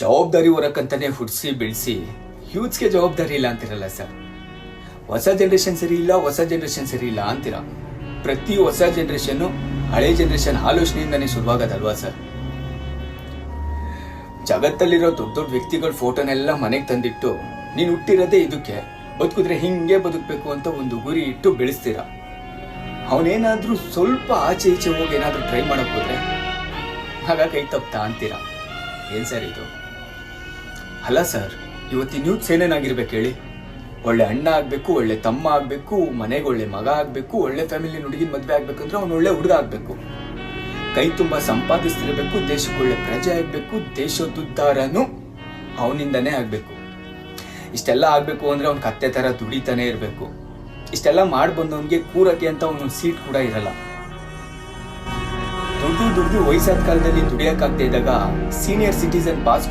ಜವಾಬ್ದಾರಿ ಹೊರಕ್ಕಂತಾನೆ ಹುಡ್ಸಿ ಬೆಳೆಸಿ ಯೂತ್ಸ್ಗೆ ಜವಾಬ್ದಾರಿ ಇಲ್ಲ ಅಂತಿರಲ್ಲ ಸರ್. ಹೊಸ ಜನರೇಷನ್ ಸರಿ ಇಲ್ಲ, ಹೊಸ ಜನರೇಷನ್ ಸರಿ ಇಲ್ಲ ಅಂತೀರಾ. ಪ್ರತಿ ಹೊಸ ಜನರೇಷನ್ ಹಳೆ ಜನರೇಷನ್ ಆಲೋಚನೆಯಿಂದಾನೇ ಶುರುವಾಗದಲ್ವಾ ಸರ್? ಜಗತ್ತಲ್ಲಿರೋ ದೊಡ್ಡ ದೊಡ್ಡ ವ್ಯಕ್ತಿಗಳ ಫೋಟೋನೆಲ್ಲ ಮನೆಗೆ ತಂದಿಟ್ಟು ನೀನು ಹುಟ್ಟಿರೋದೇ ಇದಕ್ಕೆ, ಬದುಕಿದ್ರೆ ಹಿಂಗೆ ಬದುಕಬೇಕು ಅಂತ ಒಂದು ಗುರಿ ಇಟ್ಟು ಬೆಳೆಸ್ತೀರಾ. ಅವನೇನಾದ್ರೂ ಸ್ವಲ್ಪ ಆಚೆ ಈಚೆ ಹೋಗಿ ಏನಾದ್ರೂ ಟ್ರೈ ಮಾಡಕ್ ಹೋದ್ರೆ ಆಗ ಕೈ ತಪ್ತಾ ಅಂತೀರಾ. ಏನ್ ಸರ್ ಇದು? ಅಲ್ಲ ಸರ್, ಇವತ್ತಿನ ಯೂತ್ಸ್ ಏನೇನಾಗಿರ್ಬೇಕು ಹೇಳಿ? ಒಳ್ಳೆ ಅಣ್ಣ ಆಗ್ಬೇಕು, ಒಳ್ಳೆ ತಮ್ಮ ಆಗ್ಬೇಕು, ಮನೆಗೆ ಒಳ್ಳೆ ಮಗ ಆಗ್ಬೇಕು, ಒಳ್ಳೆ ಫ್ಯಾಮಿಲಿ ಹುಡುಗಿನ ಮದ್ವೆ ಆಗ್ಬೇಕಂದ್ರೆ ಅವ್ನು ಒಳ್ಳೆ ಹುಡುಗ ಆಗ್ಬೇಕು, ಕೈ ತುಂಬಾ ಸಂಪಾದಿಸ್ತಿರ್ಬೇಕು, ದೇಶಕ್ಕೆ ಒಳ್ಳೆ ಪ್ರಜೆ ಆಗ್ಬೇಕು, ದೇಶೋದ್ಧಾರನು ಅವನಿಂದನೇ ಆಗ್ಬೇಕು. ಇಷ್ಟೆಲ್ಲ ಆಗ್ಬೇಕು ಅಂದ್ರೆ ಅವ್ನ ಕತ್ತೆ ತರ ದುಡಿತಾನೆ ಇರ್ಬೇಕು. ಇಷ್ಟೆಲ್ಲ ಮಾಡಿ ಬಂದವನ್ಗೆ ಕೂರಕ್ಕೆ ಅಂತ ಅವನೊಂದು ಸೀಟ್ ಕೂಡ ಇರಲ್ಲ. ದುಡ್ದು ವಯಸ್ಸಾದ ಕಾಲದಲ್ಲಿ ದುಡಿಯಕ್ಕಾಗದೇ ಇದ್ದಾಗ ಸೀನಿಯರ್ ಸಿಟಿಸನ್ ಪಾಸ್